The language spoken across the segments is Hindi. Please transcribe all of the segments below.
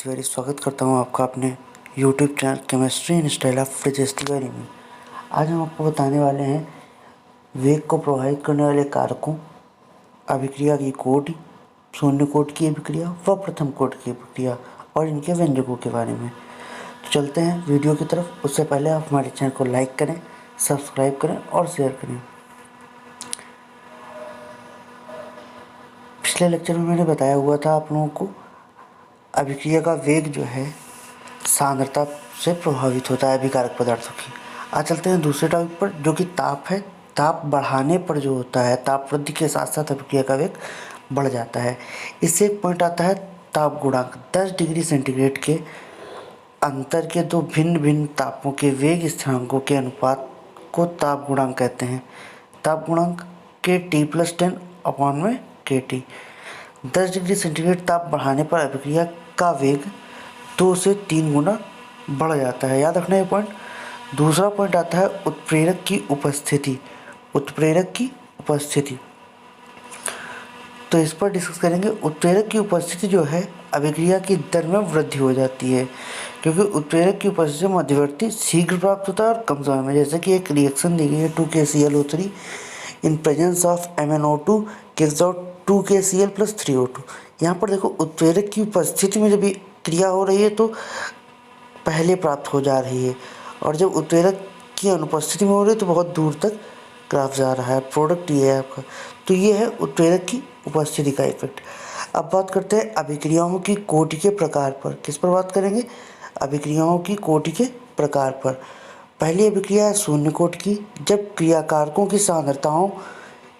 वेरी स्वागत करता हूँ आपका अपने YouTube channel chemistry in style of physics में। आज हम आपको बताने वाले हैं वेग को प्रभावित करने वाले कारकों, अभिक्रिया की कोटि, शून्य कोटि की अभिक्रिया व प्रथम कोटि की अभिक्रिया और इनके व्यंजकों के बारे में। तो चलते हैं वीडियो की तरफ। उससे पहले आप हमारे चैनल को लाइक करें, सब्सक्राइब करें और शेयर करें। पिछले लेक्चर में मैंने बताया हुआ था आप लोगों को अभिक्रिया का वेग जो है सांद्रता से प्रभावित होता है अभिकारक पदार्थों की। आज चलते हैं दूसरे टॉपिक पर, जो कि ताप है। ताप बढ़ाने पर जो होता है, ताप वृद्धि के साथ साथ अभिक्रिया का वेग बढ़ जाता है। इससे एक पॉइंट आता है ताप गुणांक। 10 डिग्री सेंटीग्रेड के अंतर के दो भिन्न भिन्न तापों के वेग स्थिरांकों के अनुपात को ताप गुणांक कहते हैं। ताप गुणांक KT+10/KT। 10 डिग्री सेंटीग्रेड ताप बढ़ाने पर अभिक्रिया का वेग 2 से 3 गुना बढ़ जाता है। याद रखना ये पॉइंट। दूसरा पॉइंट आता है उत्प्रेरक की उपस्थिति। उत्प्रेरक की उपस्थिति, तो इस पर डिस्कस करेंगे। उत्प्रेरक की उपस्थिति जो है, अभिक्रिया की दर में वृद्धि हो जाती है, क्योंकि उत्प्रेरक की उपस्थिति से मध्यवर्ती शीघ्र प्राप्त होता है और कम समय में। जैसे कि एक रिएक्शन दी गई है 2KClO3 in presence of MnO2 gives out 2KCl + 3O2। यहाँ पर देखो उत्प्रेरक की उपस्थिति में जब ये क्रिया हो रही है तो पहले प्राप्त हो जा रही है, और जब उत्प्रेरक की अनुपस्थिति में हो रही है तो बहुत दूर तक ग्राफ जा रहा है। प्रोडक्ट ये है आपका। तो ये है उत्प्रेरक की उपस्थिति का इफेक्ट। अब बात करते हैं अभिक्रियाओं की कोटि के प्रकार पर। किस पर बात करेंगे? अभिक्रियाओं की कोटि के प्रकार पर। पहली अभिक्रिया है शून्य कोटि की। जब क्रियाकारकों की सांद्रताओं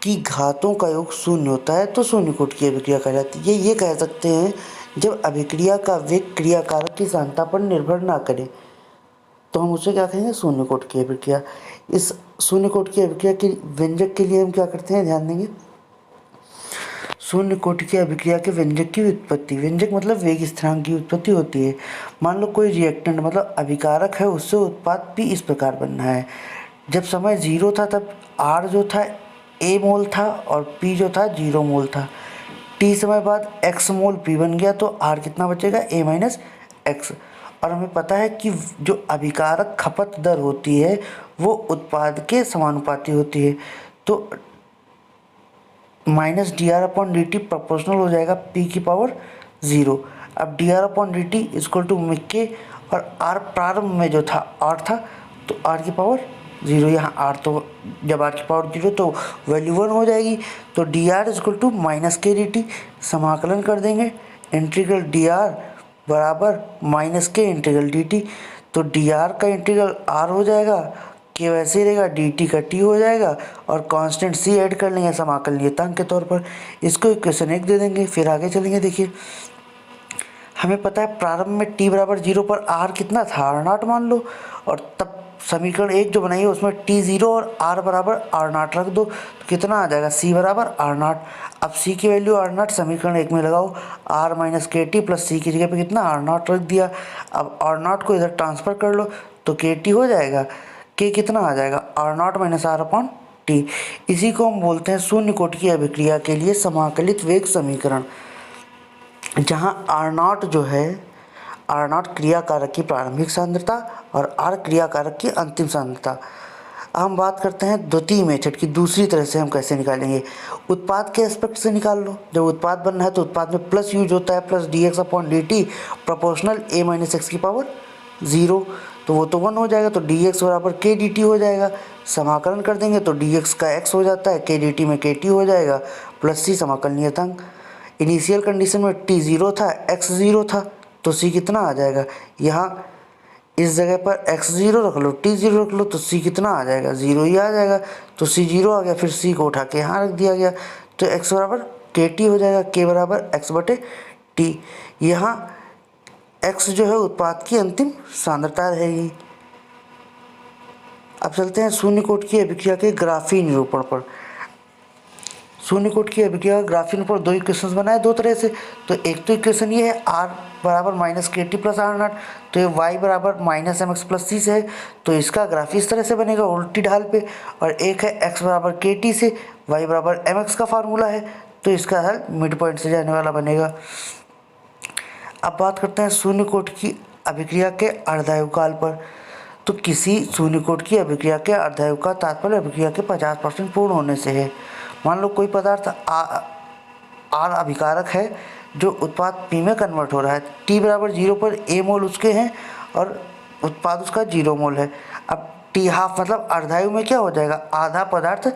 की घातों का योग शून्य होता है तो शून्य कोटि की अभिक्रिया कहलाती है। ये कह सकते हैं जब अभिक्रिया का वेग क्रियाकारक की सांद्रता पर निर्भर ना करे तो हम उसे क्या कहेंगे? शून्य कोटि की अभिक्रिया। इस शून्य कोटि की अभिक्रिया के व्यंजक के लिए हम क्या करते हैं, ध्यान देंगे। शून्य कोटि की अभिक्रिया के व्यंजक की उत्पत्ति। व्यंजक मतलब वेग स्थिरांक की उत्पत्ति होती है। मान लो कोई रिएक्टेंट मतलब अभिकारक है, उससे उत्पाद P इस प्रकार बनना है। जब समय 0 था तब R जो था A मोल था और P जो था 0 मोल था। T समय बाद X मोल P बन गया तो R कितना बचेगा? A - X। और हमें पता है कि जो अभिकारक खपत दर होती है वो उत्पाद के समानुपाती होती है, तो -dR/dt प्रोपोर्शनल हो जाएगा P⁴। अब dR/dt = K और R प्रारंभ में जो था R था तो R⁴। यहाँ R तो जब R⁴ तो वैल्यू 1 हो जाएगी, तो dR = -KdT। समाकलन कर देंगे, इंटीग्रल dR = -K∫dt। तो dR का इंटीग्रल R हो जाएगा, K वैसे ही रहेगा, dt का T हो जाएगा और कांस्टेंट C ऐड कर लेंगे समाकलनीयतांक के तौर पर। इसको इक्वेशन 1 दे देंगे। फिर आगे चलेंगे। देखिए हमें पता है प्रारंभ में T = 0 पर R कितना था? R0 मान लो, और तब समीकरण 1 जो बनाइए उसमें T0 और R = R0 रख दो, तो कितना आ जाएगा? C = R0। अब C की वैल्यू R0 समीकरण 1 में लगाओ, R - KT + C की जगह पे कितना? R0 रख दिया। अब R0 को इधर ट्रांसफ़र कर लो तो KT हो जाएगा। K कितना आ जाएगा? R0 - R/T। इसी को हम बोलते हैं शून्य कोटि की अभिक्रिया के लिए समाकलित वेग समीकरण, जहाँ R0 जो है, R0 क्रियाकारक की प्रारंभिक सांद्रता और R क्रियाकारक की अंतिम सांद्रता। हम बात करते हैं द्वितीय मेथड की। दूसरी तरह से हम कैसे निकालेंगे? उत्पाद के एस्पेक्ट से निकाल लो। जब उत्पाद बनना है तो उत्पाद में प्लस यूज होता है, +dx/dt प्रोपोर्शनल A - x⁴, तो वो तो 1 हो जाएगा, तो dx = kdt हो जाएगा। समाकलन कर देंगे तो dx का x हो जाता है, kdt में kt हो जाएगा, +c समाकलनीयतांक। इनिशियल कंडीशन में t 0 था, x 0 था, तो c कितना आ जाएगा? यहाँ इस जगह पर x 0 रख लो, t 0 रख लो, तो c कितना आ जाएगा? 0 ही आ जाएगा। तो c 0 आ गया, फिर c को उठा के यहाँ रख दिया गया, तो x = kt हो जाएगा, k = x/t। यहाँ x जो है उत्पाद की अंतिम सांद्रता रहेगी। अब चलते हैं शून्य कोटि की अभिक्रिया के ग्राफीय निरूपण पर। शून्य कोटि की अभिक्रिया का ग्राफीय निरूपण दो इक्वेशंस बनाए दो तरह से। तो एक तो इक्वेशन ये है R = -KT + R0, तो ये y = -mx + c से है, तो इसका ग्राफ इस तरह से बनेगा उल्टी ढाल पे। और एक है x = KT से, y = mx का फार्मूला है, तो इसका हल मिड पॉइंट से जाने वाला बनेगा। अब बात करते हैं शून्य कोटि की अभिक्रिया के अर्धायुकाल पर। तो किसी शून्य कोटि की अभिक्रिया के अर्धायु का तात्पर्य अभिक्रिया के 50% पूर्ण होने से है। मान लो कोई पदार्थ आर अभिकारक है जो उत्पाद पी में कन्वर्ट हो रहा है। टी बराबर 0 पर ए मोल उसके हैं और उत्पाद उसका 0 मोल है। अब टी हाफ मतलब अर्धायु में क्या हो जाएगा, आधा पदार्थ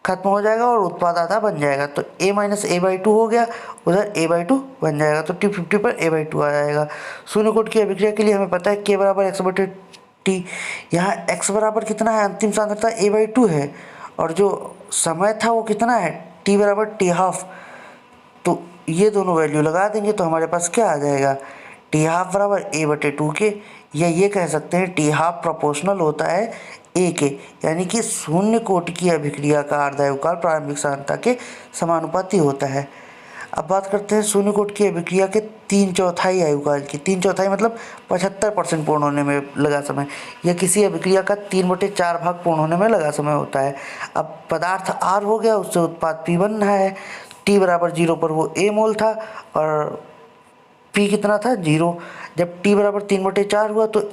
खत्म हो जाएगा और उत्पाद आधा बन जाएगा। तो a माइनस a/2 हो गया, उधर a/2 बन जाएगा। तो T50 पर a/2 आ जाएगा। शून्य कोटि की अभिक्रिया के लिए हमें पता है k बराबर x/t। यहाँ x बराबर कितना है, अंतिम सांद्रता a/2 है और जो समय था वो कितना है, t बराबर t हाफ। तो ये दोनों वैल्यू लगा देंगे तो हमारे पास क्या आ जाएगा, टी हाफ बराबर a/2 के, या ये कह सकते हैं टी हाफ प्रोपोर्शनल होता है ए के, यानी कि शून्य कोटि की अभिक्रिया का अर्धायुकाल प्रारंभिक सांद्रता के समानुपाती होता है। अब बात करते हैं शून्य कोटि की अभिक्रिया के 3/4 आयुकाल की। 3/4 मतलब 75% पूर्ण होने में लगा समय, या किसी अभिक्रिया का 3/4 भाग पूर्ण होने में लगा समय होता है। अब पदार्थ आर हो गया, उससे उत्पाद पी बन रहा है। टी बराबर 0 पर वो ए मोल था और पी कितना था, 0। जब टी बराबर 3/4 हुआ तो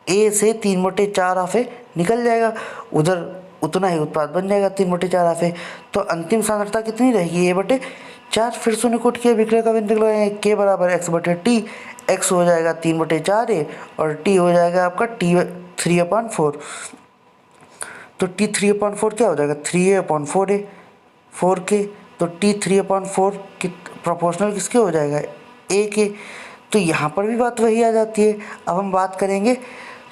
ए से 3/4 आफे निकल जाएगा, उधर उतना ही उत्पाद बन जाएगा 3/4 आफे। तो अंतिम सांद्रता कितनी रहेगी, a/4। फिर शून्य कोटि की अभिक्रिया का व्यंजक लगाएंगे, k बराबर x/t। x हो जाएगा 3/4a और t हो जाएगा आपका t3/4। तो t3/4 क्या हो जाएगा, 3a/4a 4k। तो t3/4 प्रोपोर्शनल किसके हो जाएगा, a के। तो यहाँ पर भी बात वही आ जाती है। अब हम बात करेंगे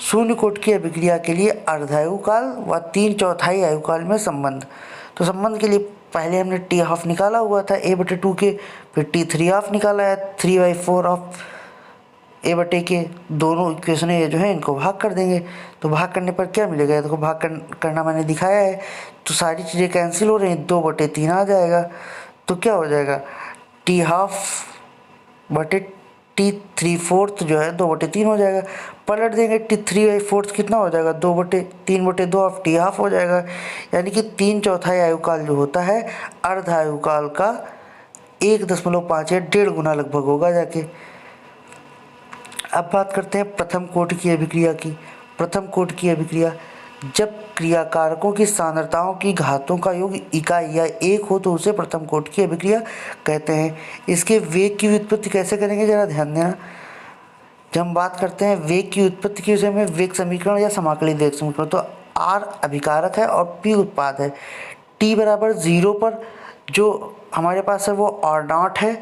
शून्य कोटि की अभिक्रिया के लिए अर्धायुकाल व 3/4 आयुकाल में संबंध। तो संबंध के लिए पहले हमने टी हाफ निकाला हुआ था a/2 के, फिर t3 हाफ निकाला है 3/4 ऑफ a/के। दोनों इक्वेशन ये जो है इनको भाग कर देंगे, तो भाग करने पर क्या मिलेगा, देखो भाग करना मैंने दिखाया है। तो सारी चीज़ें कैंसिल हो रही हैं, 2/3 आ जाएगा। तो क्या हो जाएगा, टी हाफ बटे t3/4 जो है 2/3 हो जाएगा। पलट देंगे t3/4 कितना हो जाएगा, 3/2 ऑफ टी हाफ हो जाएगा। यानी कि 3/4 आयुकाल जो होता है अर्ध आयुकाल का 1.5 या 1.5 गुना लगभग होगा जाके। अब बात करते हैं प्रथम कोटि की अभिक्रिया की। प्रथम कोटि की अभिक्रिया, जब क्रियाकारकों की सांद्रताओं की घातों का योग इकाई या 1 हो तो उसे प्रथम कोटि की अभिक्रिया कहते हैं। इसके वेग की व्युत्पत्ति कैसे करेंगे, जरा ध्यान देना। जब हम बात करते हैं वेग की उत्पत्ति की, उसे हमें वेग समीकरण या समाकलित वेग समीकरण। तो आर अभिकारक है और पी उत्पाद है। टी बराबर 0 पर जो हमारे पास है वो r0 है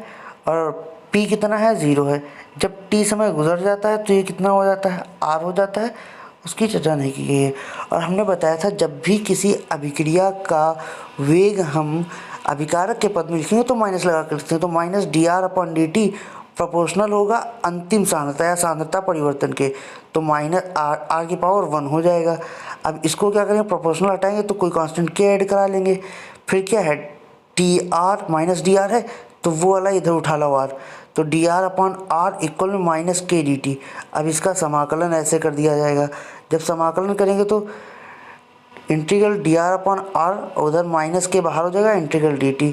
और पी कितना है, 0 है। जब टी समय गुजर जाता है तो ये कितना हो जाता है, r हो जाता है। उसकी चर्चा नहीं की गई है। और हमने बताया था जब भी किसी अभिक्रिया का वेग हम अभिकारक के पद में लिखेंगे तो माइनस लगा कर लिखते हैं। तो माइनस dr/dt प्रोपोर्शनल होगा अंतिम सांद्रता या सांद्रता परिवर्तन के। तो माइनस r की पावर 1 हो जाएगा। अब इसको क्या करेंगे, प्रोपोर्शनल हटाएंगे तो कोई कांस्टेंट k ऐड करा लेंगे। फिर क्या है, dr माइनस dr है तो वो वाला इधर उठा लो r। तो dr/r इक्वल में माइनस k dt। अब इसका समाकलन ऐसे कर दिया जाएगा। जब समाकलन करेंगे तो इंटीग्रल dr/r उधर माइनस के बाहर हो जाएगा इंटीग्रल dt।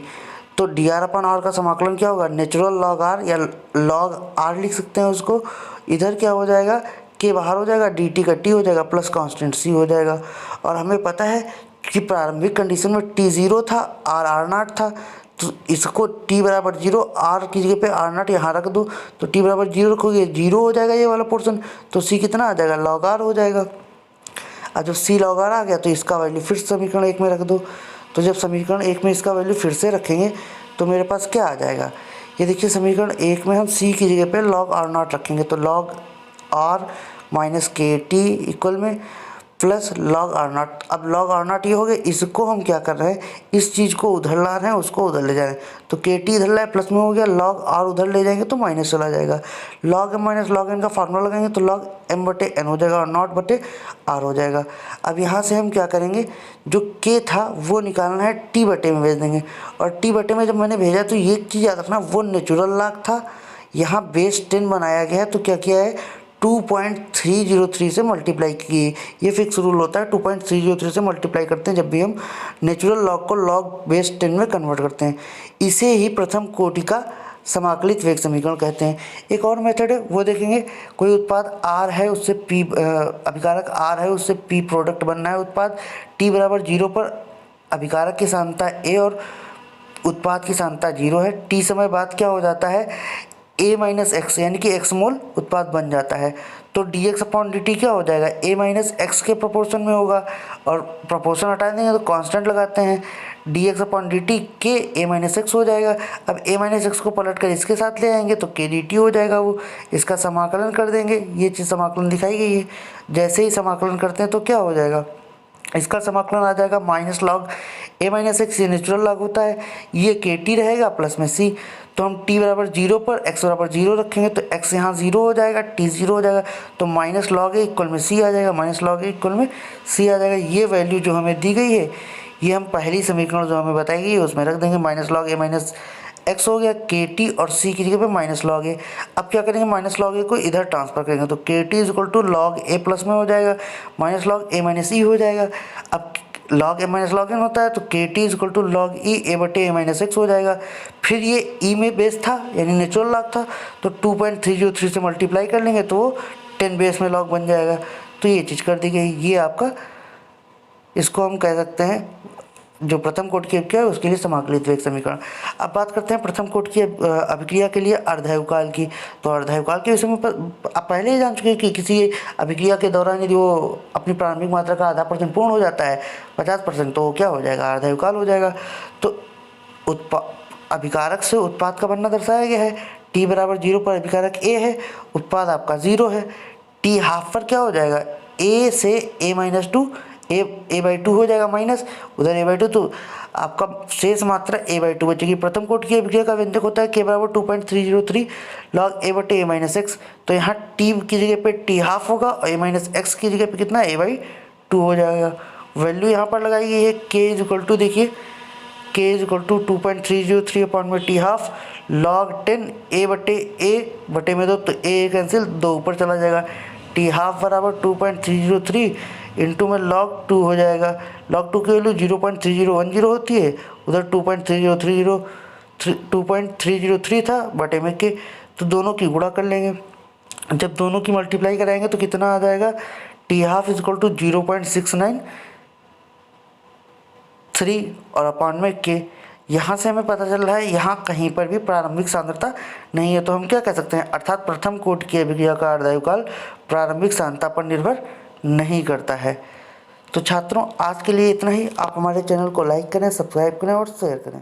तो dr/r का समाकलन क्या होगा, नेचुरल लॉग r या लॉग r लिख सकते हैं उसको। इधर क्या हो जाएगा, के बाहर हो जाएगा, dt का t हो जाएगा प्लस कांस्टेंट c हो जाएगा। और हमें पता है कि प्रारंभिक कंडीशन में t 0 था, r r0 था। तो इसको t बराबर 0 r की जगह पे r0 यहाँ रख दो। तो t बराबर 0 रखोगे 0 हो जाएगा ये वाला पोर्शन। तो c कितना आ जाएगा, लॉग r हो जाएगा। अब जब c लॉग r आ गया तो इसका वैल्यू फिर समीकरण 1 में रख दो। तो जब समीकरण 1 में इसका वैल्यू फिर से रखेंगे तो मेरे पास क्या आ जाएगा, ये देखिए समीकरण 1 में हम c की जगह पे लॉग r0 रखेंगे। तो लॉग r माइनस के टी इक्वल में प्लस लॉग r0। अब लॉग r0 ये हो गया, इसको हम क्या कर रहे हैं, इस चीज़ को उधर ला रहे हैं, उसको उधर ले जा रहे हैं। तो के टी इधर लाए प्लस में हो गया, लॉग r उधर ले जाएंगे तो माइनस चला जाएगा। Log m minus log n का फार्मूला लगाएंगे तो लॉग m/n हो जाएगा और r हो जाएगा। अब यहाँ से हम क्या करेंगे, जो k था वो निकालना है t/में भेज देंगे। और t/में जब मैंने भेजा तो ये चीज़ याद रखना, वो नेचुरल लॉग था, यहाँ बेस 10 बनाया गया है। तो क्या किया है, 2.303 से मल्टीप्लाई किए। ये फिक्स रूल होता है, 2.303 से मल्टीप्लाई करते हैं जब भी हम नेचुरल लॉग को लॉग बेस 10 में कन्वर्ट करते हैं। इसे ही प्रथम कोटि का समाकलित वेग समीकरण कहते हैं। एक और मेथड है वो देखेंगे, कोई उत्पाद R है, उससे P अभिकारक R है, उससे P प्रोडक्ट बनना है उत्पाद t बराबर 0 पर, अभिकारक की सांद्रता A और उत्पाद की सांद्रता 0 है। t समय बाद क्या हो जाता है, a माइनस एक्स यानी कि x मोल उत्पाद बन जाता है। तो dx अपॉन dt क्या हो जाएगा, a माइनस एक्स के प्रोपोर्शन में होगा, और प्रोपोर्शन हटा देंगे तो कांस्टेंट लगाते हैं, dx अपॉन dt के a माइनस एक्स हो जाएगा। अब a माइनस एक्स को पलट कर इसके साथ ले आएंगे तो k dt हो जाएगा, वो इसका समाकलन कर देंगे। ये चीज़ समाकलन दिखाई गई है। जैसे ही समाकलन करते हैं तो क्या हो जाएगा, इसका समाकलन आ जाएगा minus log a minus x, ये नेचुरल लॉग होता है, ये के टी रहेगा प्लस में c। तो हम t बराबर 0 पर x बराबर 0 रखेंगे तो x यहाँ 0 हो जाएगा, t 0 हो जाएगा, तो माइनस लॉग a इक्वल में c आ जाएगा, माइनस लॉग a इक्वल में c आ जाएगा। ये वैल्यू जो हमें दी गई है, ये हम पहली समीकरण जो हमें बताई गई है उसमें रख देंगे। Minus log a minus x हो गया, के टी और सी की जगह पे माइनस लॉग ए। अब क्या करेंगे, माइनस लॉग ए को इधर ट्रांसफर करेंगे तो K T is equal to log A plus में हो जाएगा, minus log A minus E हो जाएगा। अब log A minus log N होता है तो K T is equal to log E A बटे ए माइनस एक्स हो जाएगा। फिर ये ई में बेस था यानी नेचुरल लॉग था, तो 2.303 से मल्टीप्लाई कर लेंगे तो वो 10 बेस में लॉग बन जाएगा। तो ये चीज़ कर दी गई। ये आपका, इसको हम कह सकते हैं जो प्रथम कोटि की अभिक्रिया है उसके लिए समाकलित वेग समीकरण। अब बात करते हैं प्रथम कोटि की अभिक्रिया के लिए अर्धायुकाल की। तो अर्धायुकाल के विषय में आप पहले ही जान चुके हैं कि किसी अभिक्रिया के दौरान यदि वो अपनी प्रारंभिक मात्रा का आधा % पूर्ण हो जाता है 50%, तो क्या हो जाएगा, अर्धायुकाल हो जाएगा। तो अभिकारक से उत्पाद का बनना दर्शाया गया है। t बराबर 0 पर अभिकारक a है, उत्पाद आपका 0 है। t हाफ पर क्या हो जाएगा, a से a माइनस 2, a बाई 2 हो जाएगा माइनस, उधर a बाई 2, तो आपका शेष मात्रा a बाई 2 बचेगी। प्रथम कोटि की अभिक्रिया का व्यंजक होता है k बराबर 2.303 लॉग a बटे a माइनस एक्स। तो यहाँ t की जगह पे t हाफ होगा और a माइनस एक्स की जगह पे कितना, a बाई 2 हो जाएगा। वैल्यू यहाँ पर लगाई गई है k इज इक्वल टू, देखिए k is equal to 2.303 upon में t हाफ लॉग 10 a बटे में 2, तो a कैंसिल, 2 ऊपर चला जाएगा। t हाफ बराबर 2.303 इंटू में लॉग 2 हो जाएगा। लॉग 2 की वैल्यू 0.3010 होती है, उधर 2.3003 था बटे में के, तो दोनों की गुणा कर लेंगे। जब दोनों की मल्टीप्लाई कराएंगे तो कितना आ जाएगा, t half is equal to 0.693 और अपॉन में के। यहाँ से हमें पता चल रहा है यहाँ कहीं पर भी प्रारंभिक सांद्रता नहीं है, तो हम क्या कह सकते हैं, अर्थात प्रथम कोटि की अभिक्रिया का अर्धायुकाल प्रारंभिक सांद्रता पर निर्भर नहीं करता है। तो छात्रों, आज के लिए इतना ही। आप हमारे चैनल को लाइक करें, सब्सक्राइब करें और शेयर करें।